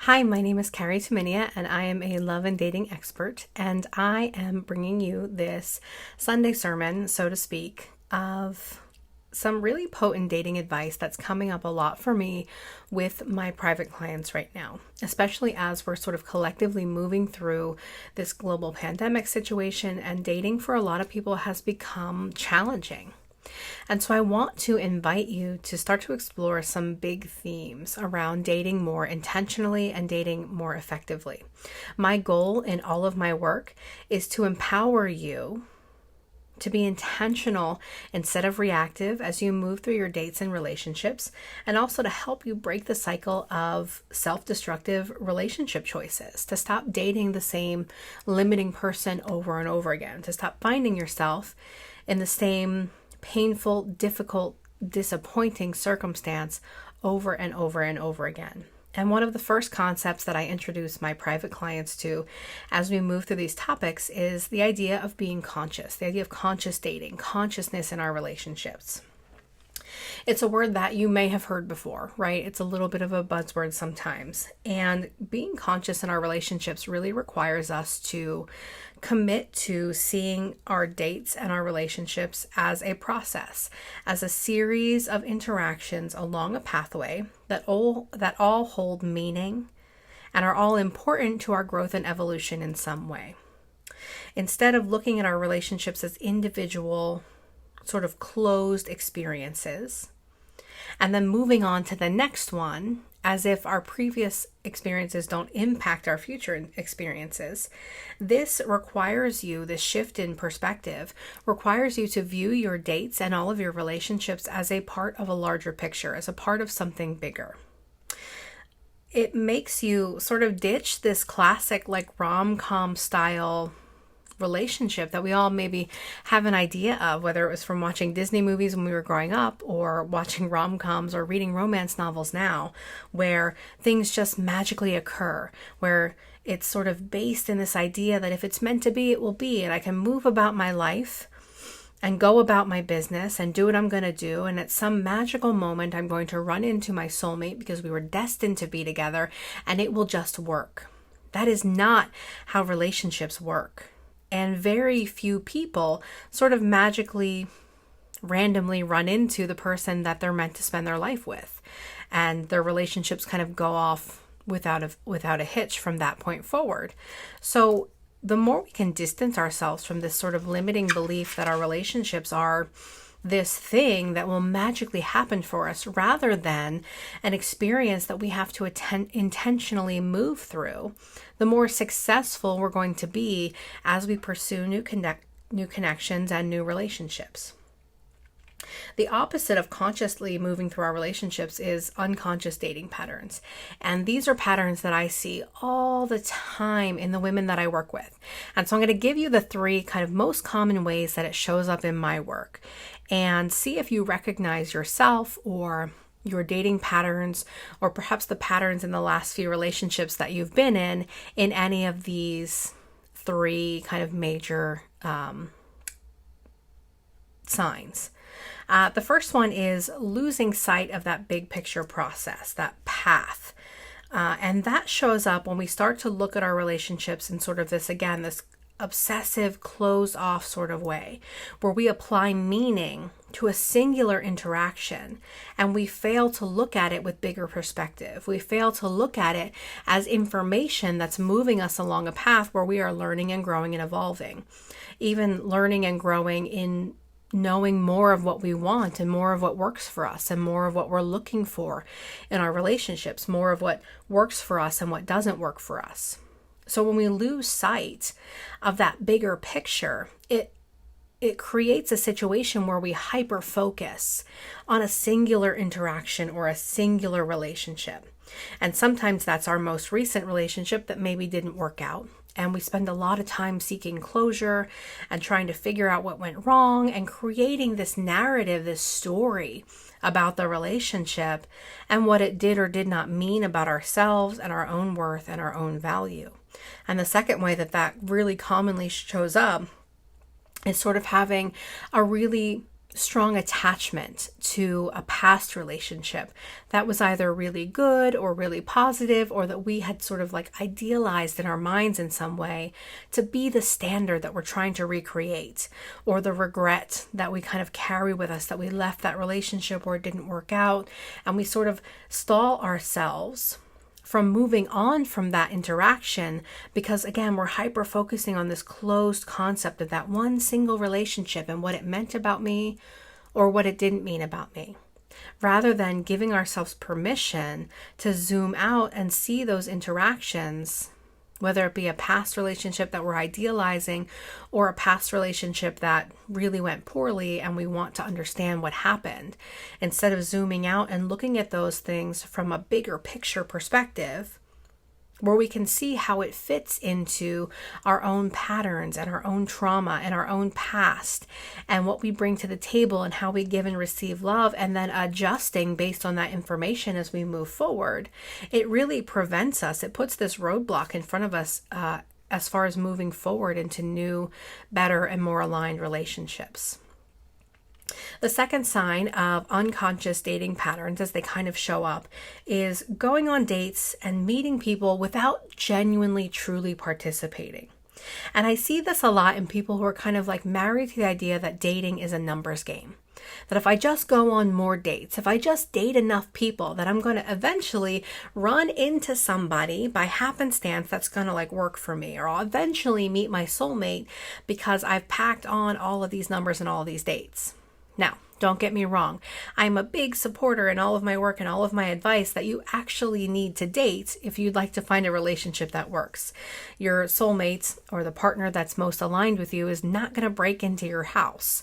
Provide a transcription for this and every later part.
Hi, my name is Carrie Taminia, and I am a love and dating expert, and I am bringing you this Sunday sermon, so to speak, of some really potent dating advice that's coming up a lot for me with my private clients right now, especially as we're sort of collectively moving through this global pandemic situation, and dating for a lot of people has become challenging. And so I want to invite you to start to explore some big themes around dating more intentionally and dating more effectively. My goal in all of my work is to empower you to be intentional instead of reactive as you move through your dates and relationships, and also to help you break the cycle of self-destructive relationship choices, to stop dating the same limiting person over and over again, to stop finding yourself in the same painful, difficult, disappointing circumstance over and over and over again. And one of the first concepts that I introduce my private clients to as we move through these topics is the idea of being conscious, the idea of conscious dating, consciousness in our relationships. It's a word that you may have heard before, right? It's a little bit of a buzzword sometimes. And being conscious in our relationships really requires us to commit to seeing our dates and our relationships as a process, as a series of interactions along a pathway that all hold meaning and are all important to our growth and evolution in some way. Instead of looking at our relationships as individual, sort of closed experiences, and then moving on to the next one as if our previous experiences don't impact our future experiences. This shift in perspective requires you to view your dates and all of your relationships as a part of a larger picture, as a part of something bigger. It makes you sort of ditch this classic rom-com style relationship that we all maybe have an idea of, whether it was from watching Disney movies when we were growing up or watching rom-coms or reading romance novels now, where things just magically occur, where it's sort of based in this idea that if it's meant to be, it will be, and I can move about my life and go about my business and do what I'm going to do, and at some magical moment I'm going to run into my soulmate because we were destined to be together and it will just work. That is not how relationships work. And very few people sort of magically, randomly run into the person that they're meant to spend their life with. And their relationships kind of go off without a hitch from that point forward. So the more we can distance ourselves from this sort of limiting belief that our relationships are this thing that will magically happen for us, rather than an experience that we have to intentionally move through, the more successful we're going to be as we pursue new connections and new relationships. The opposite of consciously moving through our relationships is unconscious dating patterns. And these are patterns that I see all the time in the women that I work with. And so I'm going to give you the three kind of most common ways that it shows up in my work, and see if you recognize yourself or your dating patterns, or perhaps the patterns in the last few relationships that you've been in any of these three kind of major signs. The first one is losing sight of that big picture process, that path. And that shows up when we start to look at our relationships in sort of this obsessive, closed off sort of way, where we apply meaning to a singular interaction and we fail to look at it with bigger perspective. We fail to look at it as information that's moving us along a path where we are learning and growing and evolving, even learning and growing in knowing more of what we want and more of what works for us and more of what we're looking for in our relationships, more of what works for us and what doesn't work for us. So when we lose sight of that bigger picture, it creates a situation where we hyper focus on a singular interaction or a singular relationship. And sometimes that's our most recent relationship that maybe didn't work out. And we spend a lot of time seeking closure and trying to figure out what went wrong and creating this narrative, this story about the relationship and what it did or did not mean about ourselves and our own worth and our own value. And the second way that really commonly shows up is sort of having a really strong attachment to a past relationship that was either really good or really positive, or that we had sort of like idealized in our minds in some way to be the standard that we're trying to recreate, or the regret that we kind of carry with us that we left that relationship or it didn't work out, and we sort of stall ourselves from moving on from that interaction because, again, we're hyper focusing on this closed concept of that one single relationship and what it meant about me or what it didn't mean about me, rather than giving ourselves permission to zoom out and see those interactions, whether it be a past relationship that we're idealizing or a past relationship that really went poorly and we want to understand what happened, instead of zooming out and looking at those things from a bigger picture perspective, where we can see how it fits into our own patterns and our own trauma and our own past and what we bring to the table and how we give and receive love, and then adjusting based on that information as we move forward. It really prevents us. It puts this roadblock in front of us as far as moving forward into new, better, and more aligned relationships. The second sign of unconscious dating patterns, as they kind of show up, is going on dates and meeting people without genuinely, truly participating. And I see this a lot in people who are kind of like married to the idea that dating is a numbers game. That if I just go on more dates, if I just date enough people, that I'm going to eventually run into somebody by happenstance that's going to like work for me, or I'll eventually meet my soulmate because I've packed on all of these numbers and all of these dates. Now, don't get me wrong. I'm a big supporter in all of my work and all of my advice that you actually need to date if you'd like to find a relationship that works. Your soulmate or the partner that's most aligned with you is not going to break into your house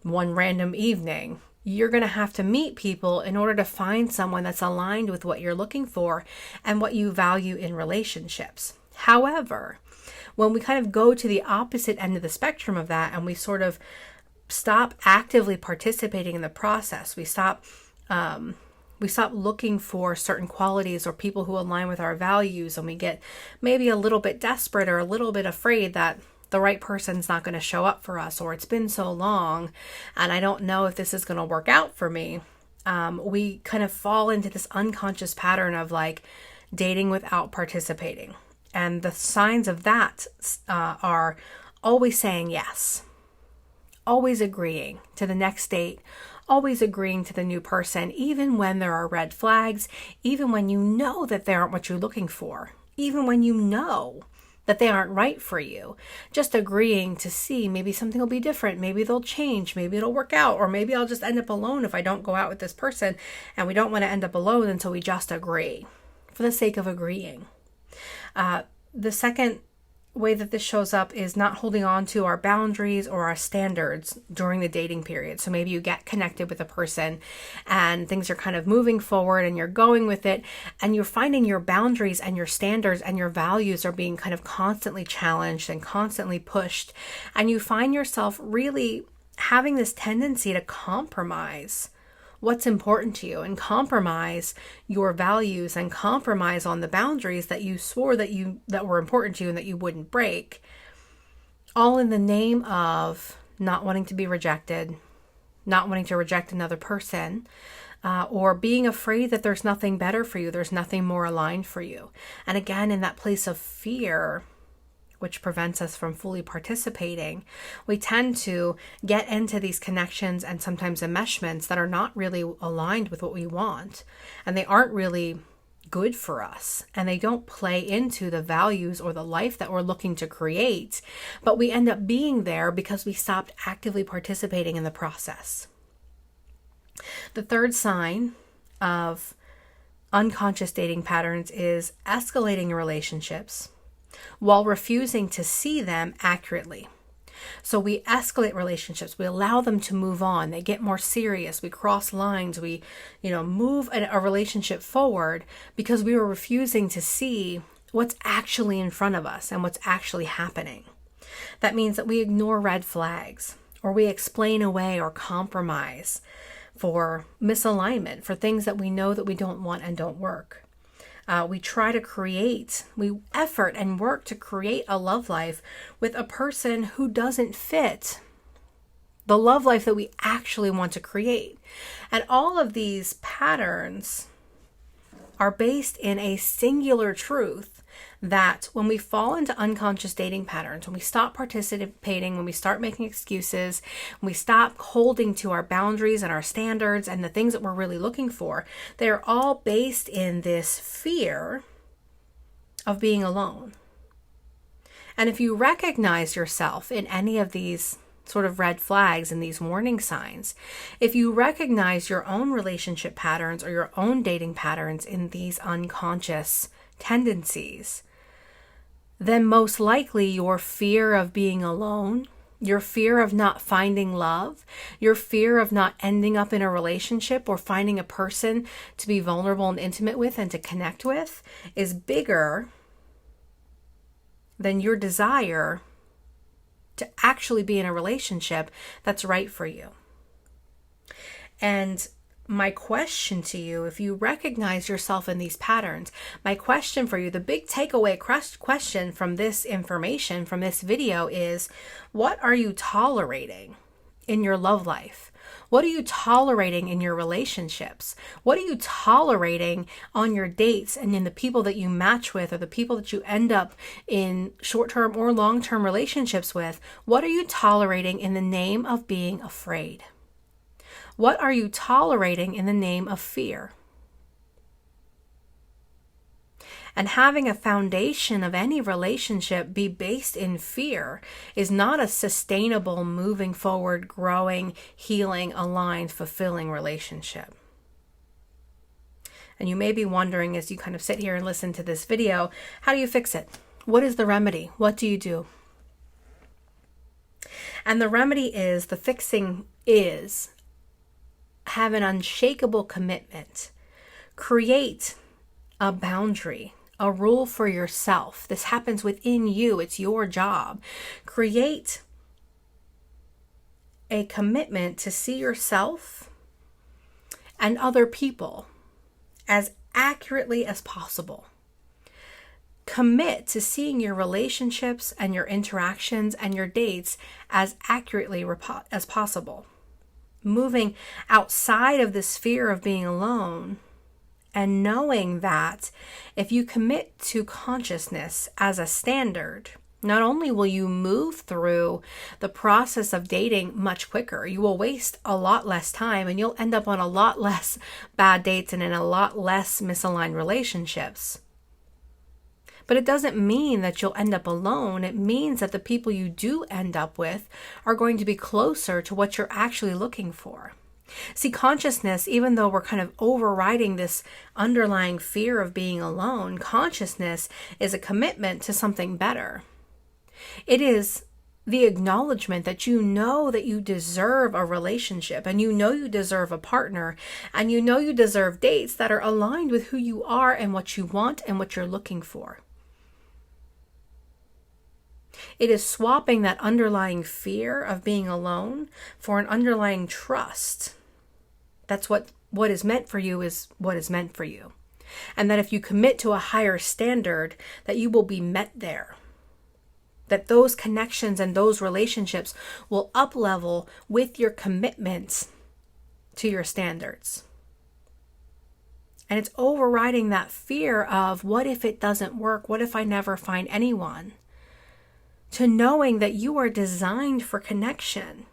one random evening. You're going to have to meet people in order to find someone that's aligned with what you're looking for and what you value in relationships. However, when we kind of go to the opposite end of the spectrum of that and we sort of stop actively participating in the process, we stop looking for certain qualities or people who align with our values, and we get maybe a little bit desperate or a little bit afraid that the right person's not going to show up for us, or it's been so long and I don't know if this is going to work out for me. We kind of fall into this unconscious pattern of like dating without participating. And the signs of that are always saying yes, always agreeing to the next date, always agreeing to the new person, even when there are red flags, even when you know that they aren't what you're looking for, even when you know that they aren't right for you. Just agreeing to see maybe something will be different, maybe they'll change, maybe it'll work out, or maybe I'll just end up alone if I don't go out with this person, and we don't want to end up alone until we just agree for the sake of agreeing. The second way that this shows up is not holding on to our boundaries or our standards during the dating period. So maybe you get connected with a person and things are kind of moving forward and you're going with it, and you're finding your boundaries and your standards and your values are being kind of constantly challenged and constantly pushed. And you find yourself really having this tendency to compromise what's important to you and compromise your values and compromise on the boundaries that you swore that were important to you and that you wouldn't break, all in the name of not wanting to be rejected, not wanting to reject another person, or being afraid that there's nothing better for you, there's nothing more aligned for you. And again, in that place of fear, which prevents us from fully participating, we tend to get into these connections and sometimes enmeshments that are not really aligned with what we want, and they aren't really good for us, and they don't play into the values or the life that we're looking to create, but we end up being there because we stopped actively participating in the process. The third sign of unconscious dating patterns is escalating relationships while refusing to see them accurately. So we escalate relationships, we allow them to move on, they get more serious, we cross lines, we move a relationship forward because we were refusing to see what's actually in front of us and what's actually happening. That means that we ignore red flags, or we explain away or compromise for misalignment, for things that we know that we don't want and don't work. We effort and work to create a love life with a person who doesn't fit the love life that we actually want to create. And all of these patterns are based in a singular truth that when we fall into unconscious dating patterns, when we stop participating, when we start making excuses, when we stop holding to our boundaries and our standards and the things that we're really looking for, they're all based in this fear of being alone. And if you recognize yourself in any of these sort of red flags and these warning signs, if you recognize your own relationship patterns or your own dating patterns in these unconscious tendencies, then most likely your fear of being alone, your fear of not finding love, your fear of not ending up in a relationship or finding a person to be vulnerable and intimate with and to connect with is bigger than your desire to actually be in a relationship that's right for you. And my question to you, if you recognize yourself in these patterns, my question for you, the big takeaway question from this information, from this video is, what are you tolerating in your love life? What are you tolerating in your relationships? What are you tolerating on your dates and in the people that you match with or the people that you end up in short-term or long-term relationships with? What are you tolerating in the name of being afraid? What are you tolerating in the name of fear? And having a foundation of any relationship be based in fear is not a sustainable, moving forward, growing, healing, aligned, fulfilling relationship. And you may be wondering as you kind of sit here and listen to this video, how do you fix it? What is the remedy? What do you do? And the remedy is, the fixing is, have an unshakable commitment. Create a boundary, a rule for yourself. This happens within you. It's your job. Create a commitment to see yourself and other people as accurately as possible. Commit to seeing your relationships and your interactions and your dates as accurately as possible. Moving outside of this fear of being alone and knowing that if you commit to consciousness as a standard, not only will you move through the process of dating much quicker, you will waste a lot less time and you'll end up on a lot less bad dates and in a lot less misaligned relationships. But it doesn't mean that you'll end up alone. It means that the people you do end up with are going to be closer to what you're actually looking for. See, consciousness, even though we're kind of overriding this underlying fear of being alone, consciousness is a commitment to something better. It is the acknowledgement that you deserve a relationship, and you deserve a partner, and you deserve dates that are aligned with who you are and what you want and what you're looking for. It is swapping that underlying fear of being alone for an underlying trust. That's what is meant for you is what is meant for you. And that if you commit to a higher standard, that you will be met there. That those connections and those relationships will up-level with your commitments to your standards. And it's overriding that fear of, what if it doesn't work? What if I never find anyone? To knowing that you are designed for connection.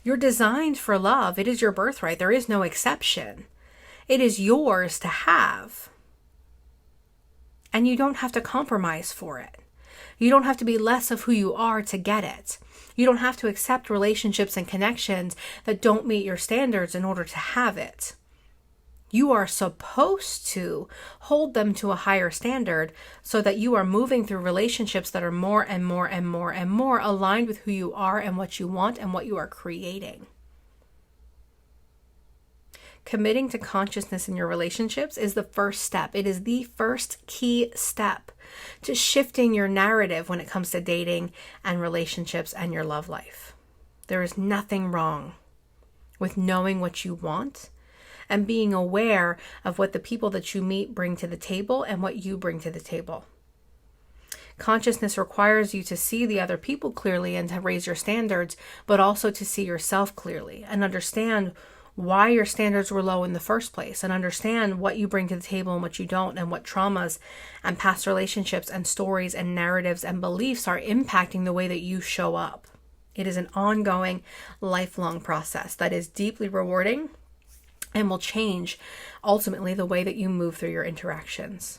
You're designed for love. It is your birthright. There is no exception. It is yours to have. And you don't have to compromise for it. You don't have to be less of who you are to get it. You don't have to accept relationships and connections that don't meet your standards in order to have it. You are supposed to hold them to a higher standard so that you are moving through relationships that are more and more and more and more aligned with who you are and what you want and what you are creating. Committing to consciousness in your relationships is the first step. It is the first key step to shifting your narrative when it comes to dating and relationships and your love life. There is nothing wrong with knowing what you want and being aware of what the people that you meet bring to the table and what you bring to the table. Consciousness requires you to see the other people clearly and to raise your standards, but also to see yourself clearly and understand why your standards were low in the first place, and understand what you bring to the table and what you don't, and what traumas and past relationships and stories and narratives and beliefs are impacting the way that you show up. It is an ongoing, lifelong process that is deeply rewarding and will change ultimately the way that you move through your interactions.